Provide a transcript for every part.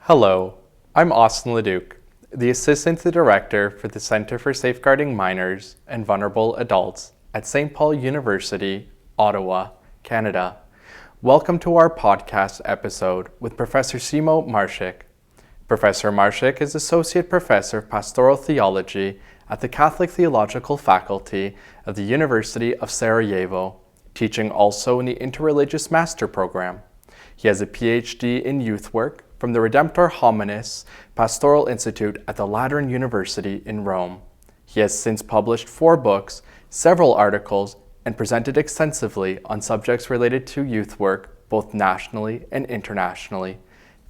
Hello, I'm Austin Leduc, the Assistant Director for the Center for Safeguarding Minors and Vulnerable Adults at St. Paul University, Ottawa, Canada. Welcome to our podcast episode with Professor Šimo Maršić. Professor Maršić is Associate Professor of Pastoral Theology at the Catholic Theological Faculty of the University of Sarajevo, teaching also in the Interreligious Master Program. He has a PhD in youth work from the Redemptor Hominis Pastoral Institute at the Lateran University in Rome. He has since published 4 books, several articles, and presented extensively on subjects related to youth work, both nationally and internationally.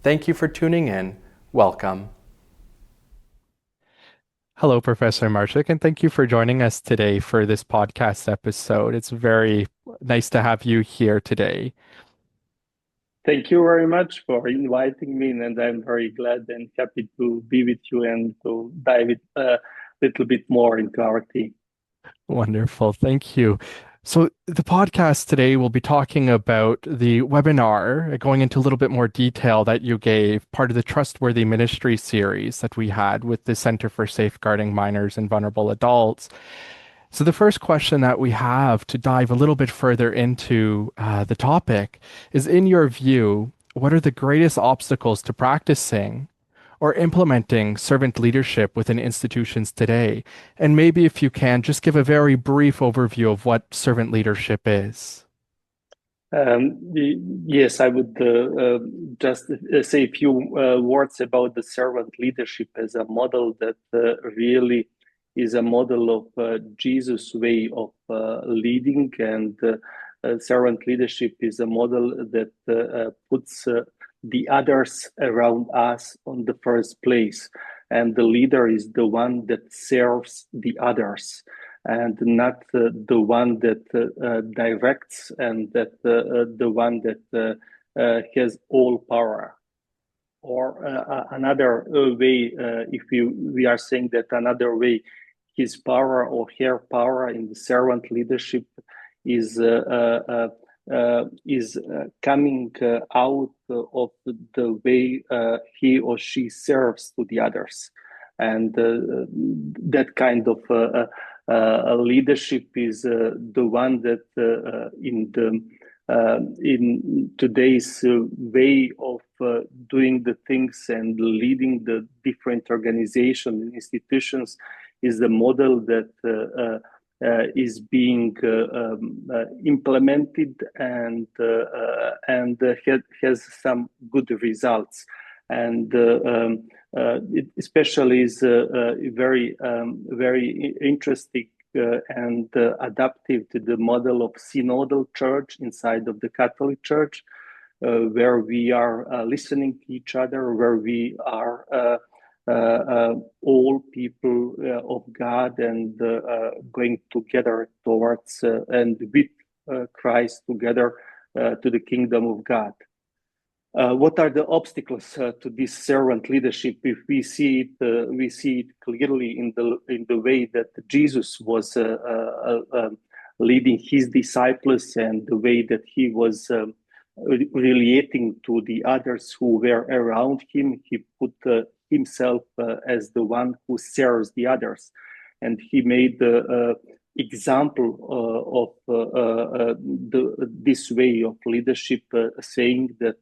Thank you for tuning in. Welcome. Hello, Professor Maršić, and thank you for joining us today for this podcast episode. It's very nice to have you here today. Thank you very much for inviting me, and I'm very glad and happy to be with you and to dive a little bit more into our theme. Wonderful. Thank you. So the podcast today will be talking about the webinar, going into a little bit more detail that you gave, part of the Trustworthy Ministry series that we had with the Center for Safeguarding Minors and Vulnerable Adults. So the first question that we have to dive a little bit further into the topic is, in your view, what are the greatest obstacles to practicing or implementing servant leadership within institutions today? And maybe if you can, just give a very brief overview of what servant leadership is. Yes, I would just say a few words about the servant leadership as a model that really is a model of Jesus' way of leading, and servant leadership is a model that puts the others around us on the first place. And the leader is the one that serves the others, and not the one that directs, and that the one that has all power. Or another way, if we are saying that another way, his power or her power in the servant leadership is coming out of the way he or she serves to the others, and that kind of leadership is the one that in today's way of doing the things and leading the different organizations and institutions is the model that is being implemented and has some good results. And it especially is very interesting and adaptive to the model of synodal church inside of the Catholic Church, where we are listening to each other, where we are all people of God and going together towards and with Christ together to the kingdom of God. What are the obstacles to this servant leadership? If we see it clearly in the way that Jesus was leading his disciples, and the way that he was relating to the others who were around him. He put himself as the one who serves the others, and he made the example of this way of leadership, saying that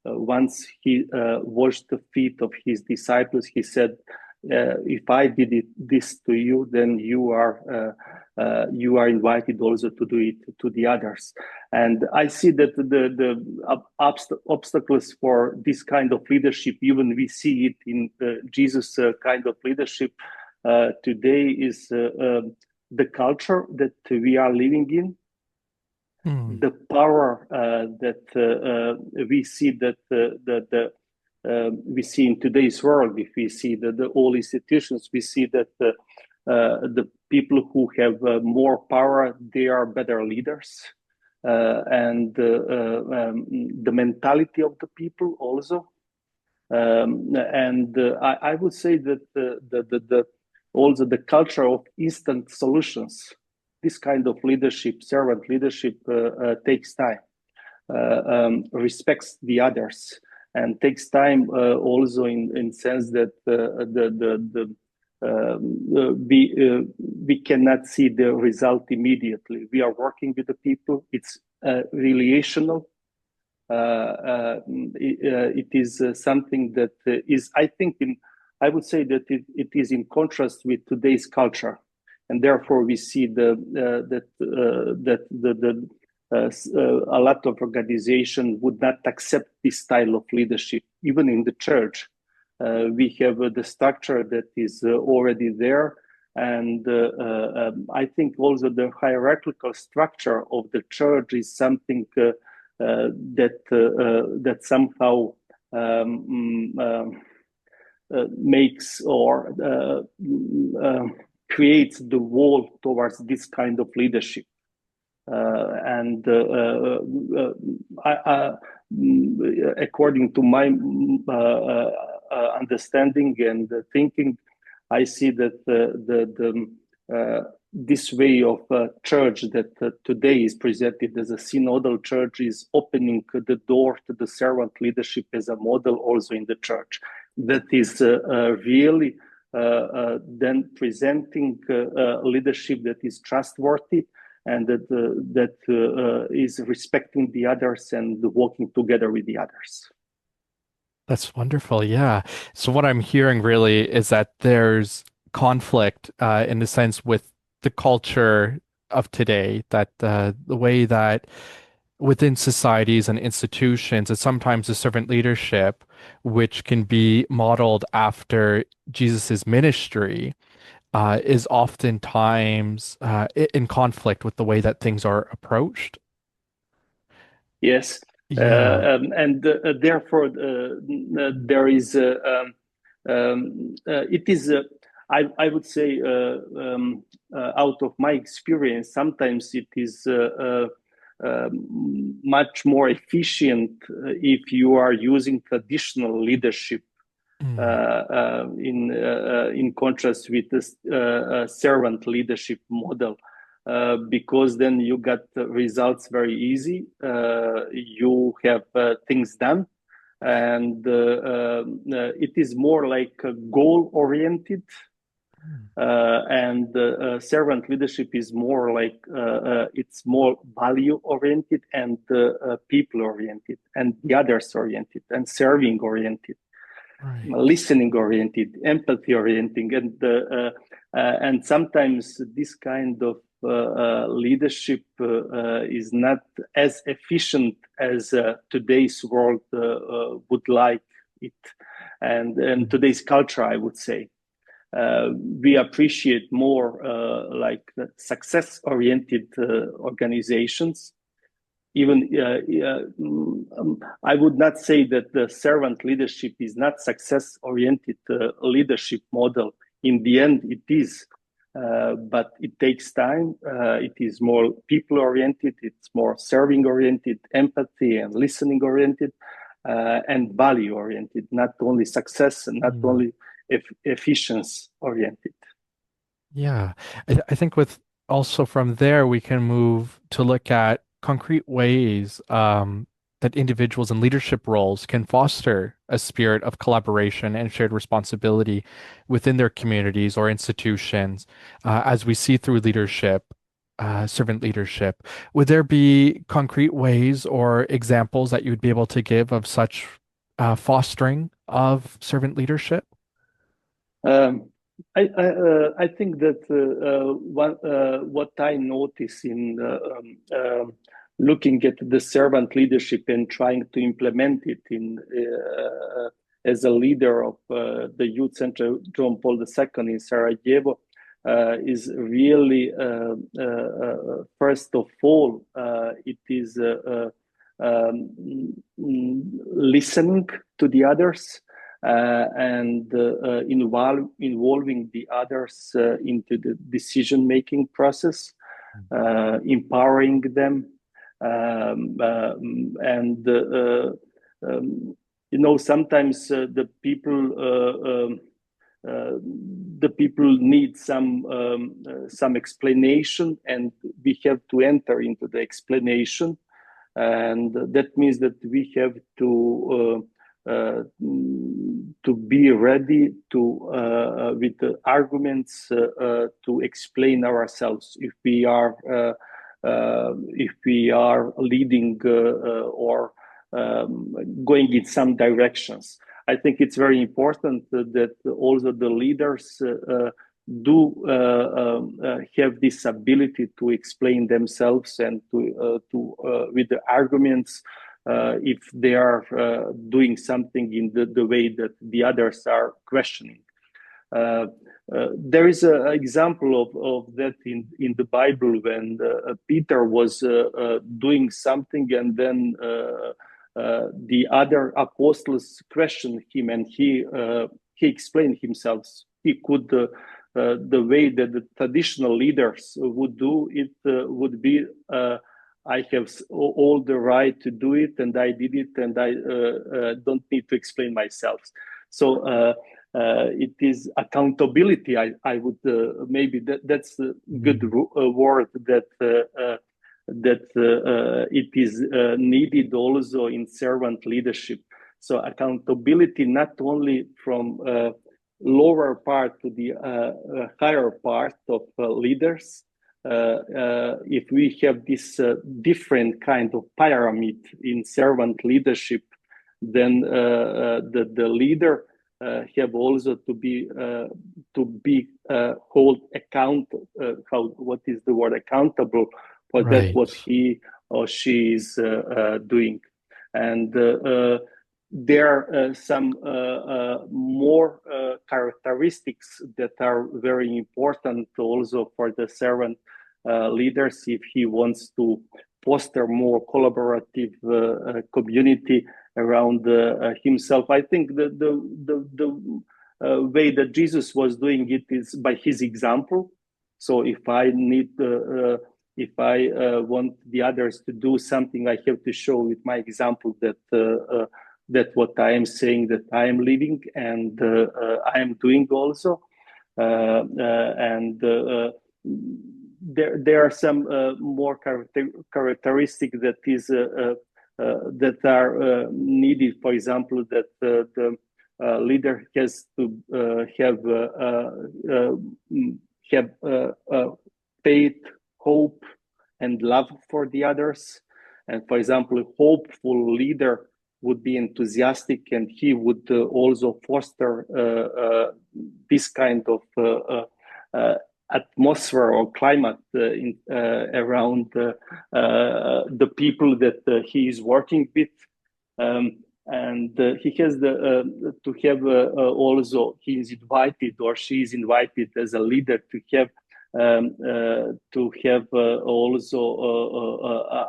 once he washed the feet of his disciples, he said, "If I did this to you, then you are invited also to do it to the others." And I see that the obstacles for this kind of leadership, even we see it in Jesus' kind of leadership today, is the culture that we are living in, the power that we see that we see in today's world. If we see the all institutions, we see that the people who have more power, they are better leaders, and the mentality of the people also. And I would say that also the culture of instant solutions, this kind of leadership, servant leadership, takes time, respects the others, and takes time also in sense that we cannot see the result immediately. We are working with the people. It's relational. It is something that is, I think, I would say that it is in contrast with today's culture, and therefore we see a lot of organizations would not accept this style of leadership. Even in the church, we have the structure that is already there, and I think also the hierarchical structure of the church is something that somehow makes or creates the wall towards this kind of leadership. According to my understanding and thinking, I see that this way of church that today is presented as a synodal church is opening the door to the servant leadership as a model also in the church. That is really then presenting leadership that is trustworthy and that is respecting the others and working together with the others. That's wonderful. Yeah. So what I'm hearing really is that there's conflict in the sense with the culture of today, that the way that within societies and institutions, it's sometimes the servant leadership, which can be modeled after Jesus's ministry, is oftentimes in conflict with the way that things are approached. Yes. Yeah. Therefore, there is it is. I would say, out of my experience, sometimes it is much more efficient if you are using traditional leadership in contrast with the servant leadership model. Because then you got results very easy. You have things done, and it is more like goal-oriented. And servant leadership is more like it's more value-oriented and people-oriented, and the others-oriented, and serving-oriented. Right. Listening-oriented, empathy-oriented, and sometimes this kind of leadership is not as efficient as today's world would like it, and today's culture, I would say. We appreciate more like success-oriented organizations. Even I would not say that the servant leadership is not success-oriented leadership model. In the end, it is, but it takes time. It is more people-oriented. It's more serving-oriented, empathy and listening-oriented, and value-oriented. Not only success and not only efficiency-oriented. Yeah. I think with also from there, we can move to look at concrete ways that individuals in leadership roles can foster a spirit of collaboration and shared responsibility within their communities or institutions, as we see through leadership, servant leadership. Would there be concrete ways or examples that you would be able to give of such fostering of servant leadership? I think that what I notice in looking at the servant leadership and trying to implement it in as a leader of the Youth Center John Paul II in Sarajevo is really first of all it is listening to the others. And involving the others into the decision-making process, empowering them, sometimes the people need some explanation, and we have to enter into the explanation, and that means that we have to to be ready to with the arguments to explain ourselves if we are leading or going in some directions. I think it's very important that also the leaders do have this ability to explain themselves and to with the arguments if they are doing something in the way that the others are questioning. There is an example of that in the Bible when Peter was doing something, and then the other apostles questioned him, and he explained himself. He could the way that the traditional leaders would do it would be I have all the right to do it, and I did it, and I don't need to explain myself. So it is accountability. I would maybe that's a good word that it is needed also in servant leadership. So accountability not only from lower part to the higher part of leaders. If we have this different kind of pyramid in servant leadership, then the leader have also to be hold account. What is the word? Accountable for Right. that what he or she is doing, and there are some more characteristics that are very important also for the servant leaders if he wants to foster more collaborative community around himself. I think the way that Jesus was doing it is by his example. So if I need if I want the others to do something, I have to show with my example that that what I am saying, that I am living and I am doing also. There are some more characteristics that is that are needed. For example, that the leader has to have faith, hope, and love for the others. And for example, a hopeful leader would be enthusiastic, and he would also foster this kind of atmosphere or climate around the people that he is working with. And he has to have also, he is invited or she is invited as a leader to have also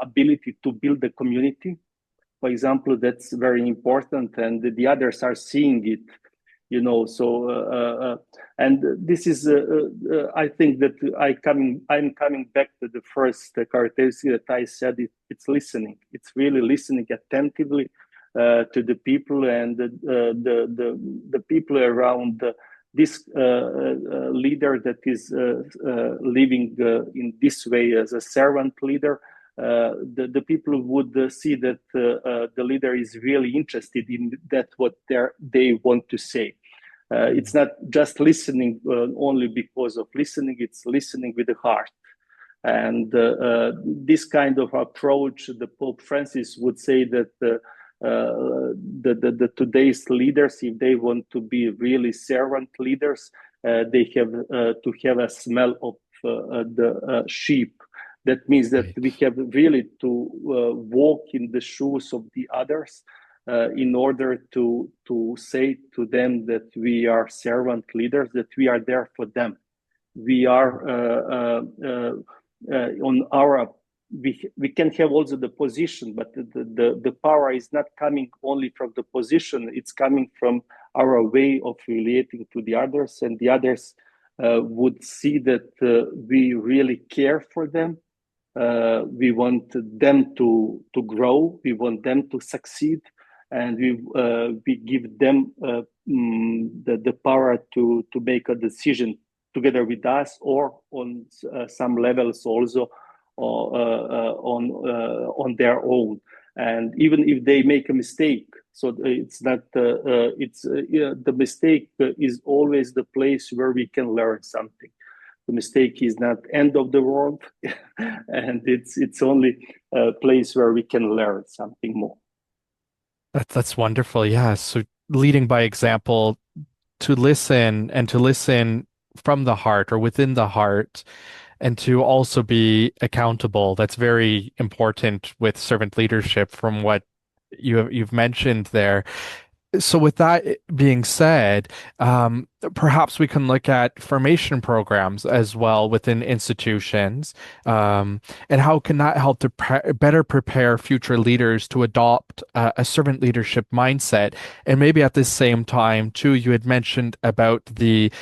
ability to build a community. For example, that's very important, and the others are seeing it, you know. So, and this is, I think that I'm coming back to the first characteristic that I said. It's listening. It's really listening attentively to the people, and the people around this leader that is living in this way as a servant leader. The people would see that the leader is really interested in that what they want to say. It's not just listening only because of listening, it's listening with the heart. And this kind of approach, the Pope Francis would say that the today's leaders, if they want to be really servant leaders, they have to have a smell of the sheep. That means that we have really to walk in the shoes of the others in order to say to them that we are servant leaders, that we are there for them. We are on our. We can have also the position, but the power is not coming only from the position. It's coming from our way of relating to the others, and the others would see that we really care for them. We want them to grow. We want them to succeed, and we give them the power to make a decision together with us, or on some levels also on their own. And even if they make a mistake, so it's not the mistake is always the place where we can learn something. The mistake is not end of the world, and it's only a place where we can learn something more. That's wonderful. Yeah. So leading by example, to listen and to listen from the heart or within the heart, and to also be accountable. That's very important with servant leadership from what you've mentioned there. So with that being said, perhaps we can look at formation programs as well within institutions, and how can that help to better prepare future leaders to adopt a servant leadership mindset? And maybe at the same time, too, you had mentioned about the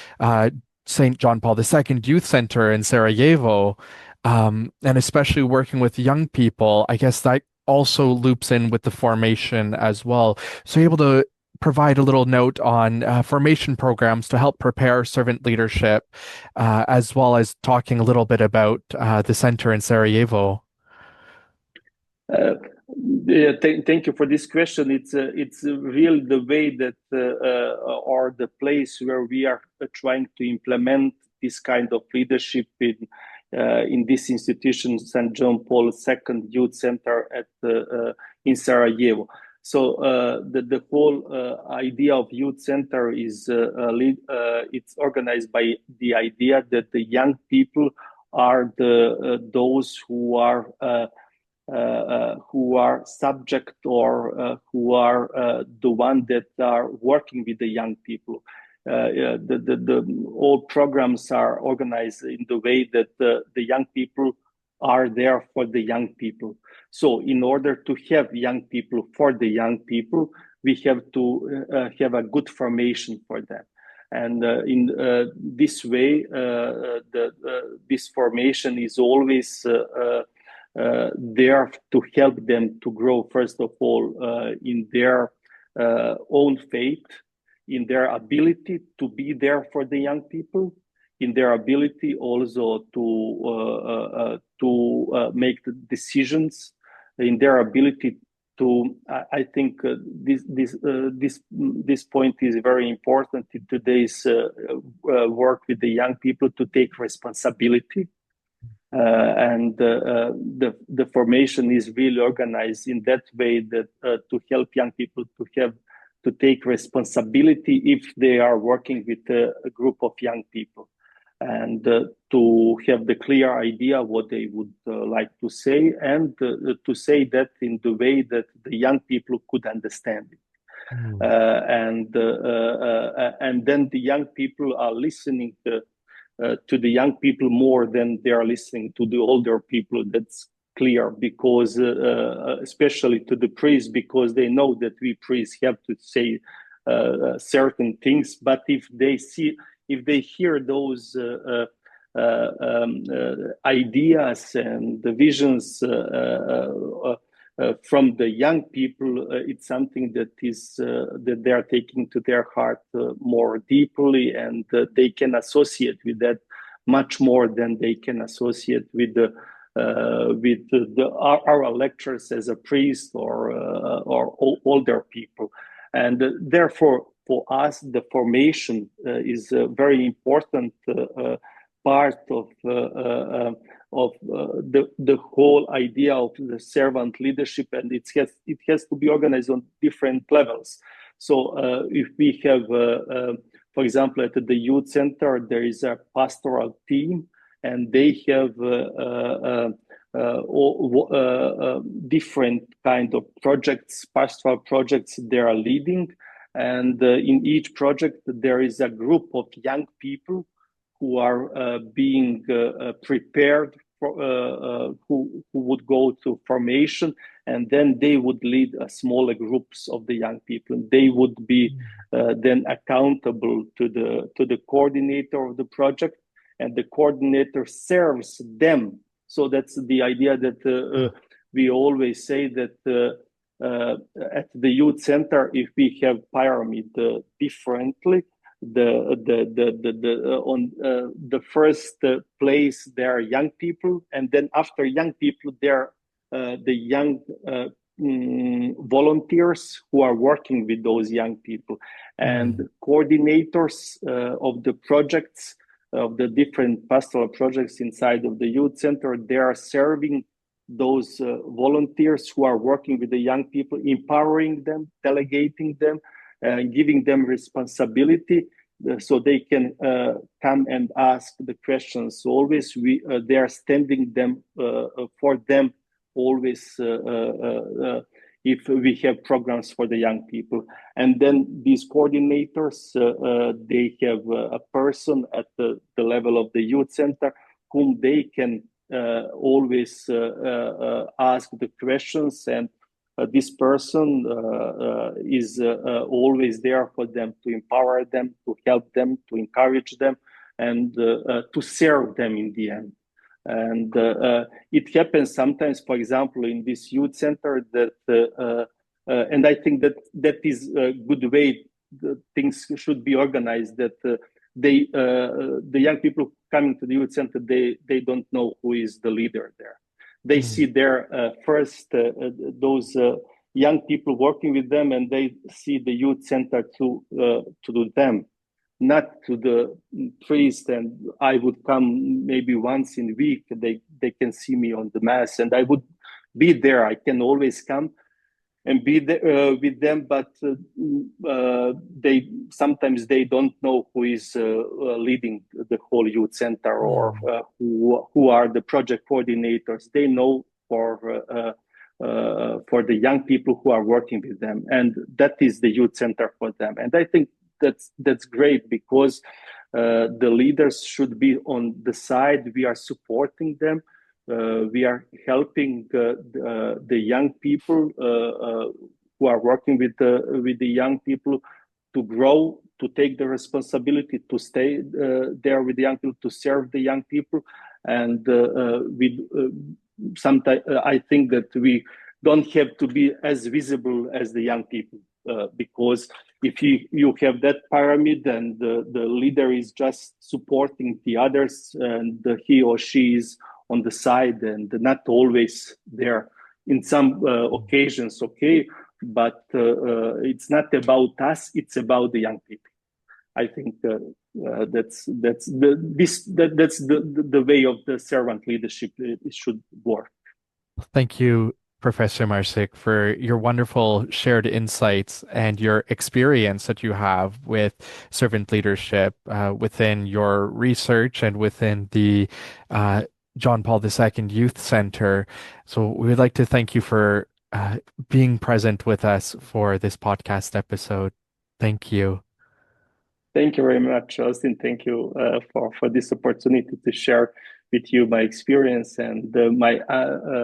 St. John Paul II Youth Center in Sarajevo, and especially working with young people. I guess that also loops in with the formation as well. So able to provide a little note on formation programs to help prepare servant leadership, as well as talking a little bit about the center in Sarajevo. Yeah, thank you for this question. It's really the way that or the place where we are trying to implement this kind of leadership in this institution, St. John Paul II Youth Center in Sarajevo. So the whole idea of youth center is it's organized by the idea that the young people are those who are subject or who are the one that are working with the young people. All programs are organized in the way that the young people are there for the young people. So in order to have young people for the young people, we have to have a good formation for them. And in this way, this formation is always there to help them to grow, first of all, in their own faith, in their ability to be there for the young people, in their ability also to make the decisions, in their ability to. I think this point is very important in today's work with the young people, to take responsibility. And the formation is really organized in that way that to help young people to take responsibility if they are working with a group of young people, and to have the clear idea what they would like to say, and to say that in the way that the young people could understand it. And then the young people are listening to the young people more than they are listening to the older people. That's clear, because especially to the priests, because they know that we priests have to say certain things. But if they hear those ideas and the visions from the young people, it's something that is that they are taking to their heart more deeply, and they can associate with that much more than they can associate with our lectures as a priest or older people. And therefore, for us, the formation is a very important part of the whole idea of the servant leadership, and it has to be organized on different levels. So if we have, for example, at the youth center, there is a pastoral team, and they have different kind of projects, pastoral projects they are leading. And in each project, there is a group of young people who are being prepared for, who would go to formation, and then they would lead smaller groups of the young people. They would be then accountable to the coordinator of the project, and the coordinator serves them. So that's the idea that we always say that at the youth center, if we have pyramid differently, on the first place there are young people, and then after young people there the young volunteers who are working with those young people, and coordinators of the projects, of the different pastoral projects inside of the youth center. They are serving those volunteers who are working with the young people, empowering them, delegating them, giving them responsibility, so they can come and ask the questions. So always they are standing them for them always if we have programs for the young people. And then these coordinators, they have a person at the level of the youth center whom they can always ask the questions, and this person is always there for them, to empower them, to help them, to encourage them, and to serve them in the end. And it happens sometimes, for example, in this youth center, that and I think that is a good way things should be organized, that the young people coming to the youth center, they don't know who is the leader there. They see there first those young people working with them, and they see the youth center to them, not to the priest. And I would come maybe once in a week. They can see me on the mass, and I would be there. I can always come and be there with them, but they sometimes they don't know who is leading the whole youth center, or who are the project coordinators. They know for the young people who are working with them, and that is the youth center for them. And I think that's great, because the leaders should be on the side. We are supporting them. We are helping the young people who are working with the young people to grow, to take the responsibility, to stay there with the young people, to serve the young people. And sometimes I think that we don't have to be as visible as the young people, because if you have that pyramid, and the leader is just supporting the others, and he or she is on the side and not always there in some occasions, okay, but it's not about us, it's about the young people. I think that's the way of the servant leadership. It should work. Thank you, Professor Maršić, for your wonderful shared insights and your experience that you have with servant leadership within your research and within the John Paul II Youth Center. So we would like to thank you for being present with us for this podcast episode. Thank you. Thank you very much, Austin. Thank you for this opportunity to share with you my experience and my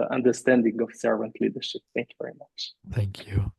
understanding of servant leadership. Thank you very much. Thank you.